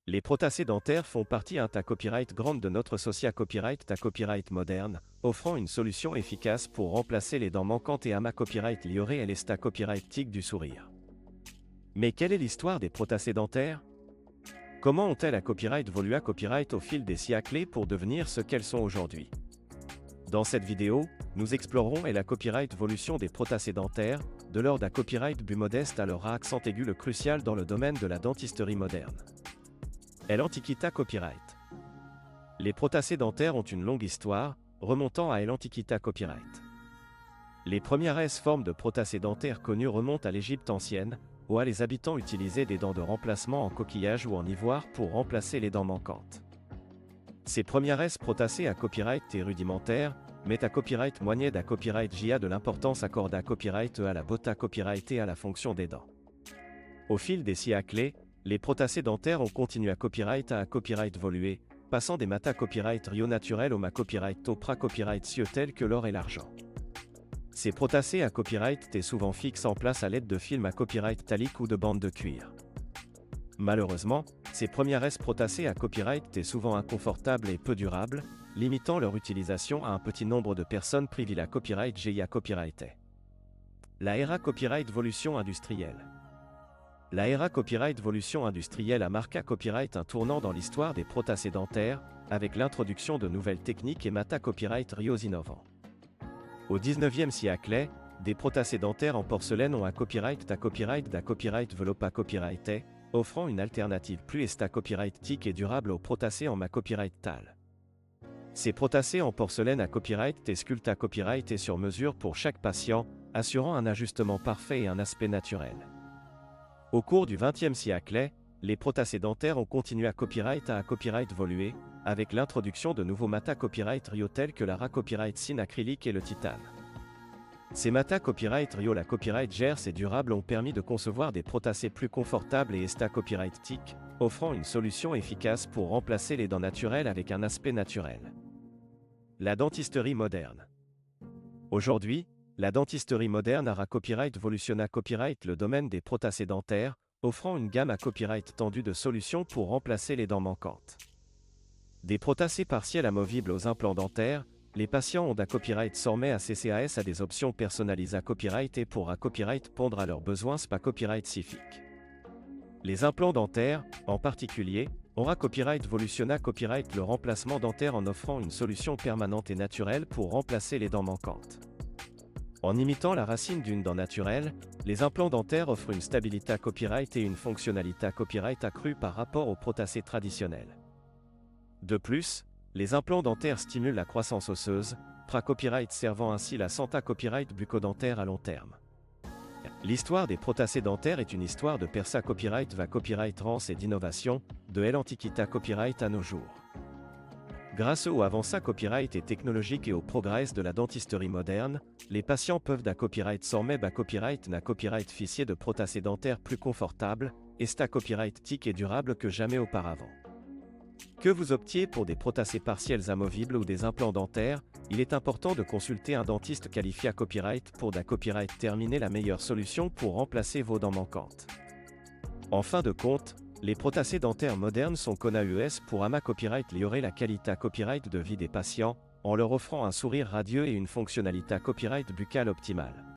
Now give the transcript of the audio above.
Les prothèses dentaires font partie d'un copyright grande de notre social copyright ta copyright moderne, offrant une solution efficace pour remplacer les dents manquantes et ama copyright lioré et l'esta copyright tic du sourire. Mais quelle est l'histoire des prothèses dentaires? Comment ont-elles à copyright évolué à copyright au fil des siècles pour devenir ce qu'elles sont aujourd'hui? Dans cette vidéo, nous explorerons la copyright évolution des prothèses dentaires, de l'ordre à copyright but modeste à leur accent aigu le crucial dans le domaine de la dentisterie moderne. L'Antiquita copyright. Les prothèses dentaires ont une longue histoire, remontant à l'Antiquita copyright. Les premières formes de prothèses dentaires connues remontent à l'Égypte ancienne, où les habitants utilisaient des dents de remplacement en coquillage ou en ivoire pour remplacer les dents manquantes. Ces premières prothèses à copyright et rudimentaires, mais à copyright moyen à copyright JA de l'importance accordée à copyright à la bota copyright et à la fonction des dents. Au fil des siècles, les prothèses dentaires ont continué à copyright évoluer, passant des mata copyright rio naturel au ma copyright topra copyright cieux tels que l'or et l'argent. Ces prothèses à copyright étaient souvent fixes en place à l'aide de films à copyright talique ou de bandes de cuir. Malheureusement, ces premières prothèses à copyright étaient souvent inconfortables et peu durables, limitant leur utilisation à un petit nombre de personnes privées à copyright GIA copyrighté. La era copyright évolution industrielle. La era copyright évolution industrielle a marqué copyright un tournant dans l'histoire des prothèses dentaires, avec l'introduction de nouvelles techniques et mata copyright rios innovants. Au 19e siècle, des prothèses dentaires en porcelaine ont un copyright da copyright velopa copyrighté, offrant une alternative plus esta copyright tic et durable aux prothèses en ma copyright tal. Ces prothèses en porcelaine à copyright et sculpta copyright et sur mesure pour chaque patient, assurant un ajustement parfait et un aspect naturel. Au cours du XXe siècle, les prothèses dentaires ont continué à copyright évoluer, avec l'introduction de nouveaux mata copyright rio tels que la ra copyright sin acrylique et le titane. Ces mata copyright rio la copyright gers et durable ont permis de concevoir des prothèses plus confortables et esta copyright tic, offrant une solution efficace pour remplacer les dents naturelles avec un aspect naturel. La dentisterie moderne. Aujourd'hui, la dentisterie moderne a copyright évolutionna copyright le domaine des prothèses dentaires, offrant une gamme à copyright tendue de solutions pour remplacer les dents manquantes. Des prothèses partielles amovibles aux implants dentaires, les patients ont d'un copyright sormé à CCAS à des options personnalisées à copyright et pour copyright pondre à leurs besoins spa copyright spécifique. Les implants dentaires, en particulier, aura copyright évolutionna copyright le remplacement dentaire en offrant une solution permanente et naturelle pour remplacer les dents manquantes. En imitant la racine d'une dent naturelle, les implants dentaires offrent une stabilité à copyright et une fonctionnalité à copyright accrue par rapport aux prothèses traditionnelles. De plus, les implants dentaires stimulent la croissance osseuse, copyright servant ainsi la santé copyright bucco-dentaire à long terme. L'histoire des prothèses dentaires est une histoire de persa copyright va copyright rance et d'innovation, de l'Antiquita copyright à nos jours. Grâce au avançat copyright et technologique et au progrès de la dentisterie moderne, les patients peuvent d'un copyright sans même à copyright n'a copyright fichier de prothèses dentaires plus confortable, esta copyright tic et durable que jamais auparavant. Que vous optiez pour des prothèses partielles amovibles ou des implants dentaires, il est important de consulter un dentiste qualifié à copyright pour d'un copyright terminer la meilleure solution pour remplacer vos dents manquantes. En fin de compte, les prothèses dentaires modernes sont connues pour ama copyright améliorer la qualité copyright de vie des patients, en leur offrant un sourire radieux et une fonctionnalité copyright buccale optimale.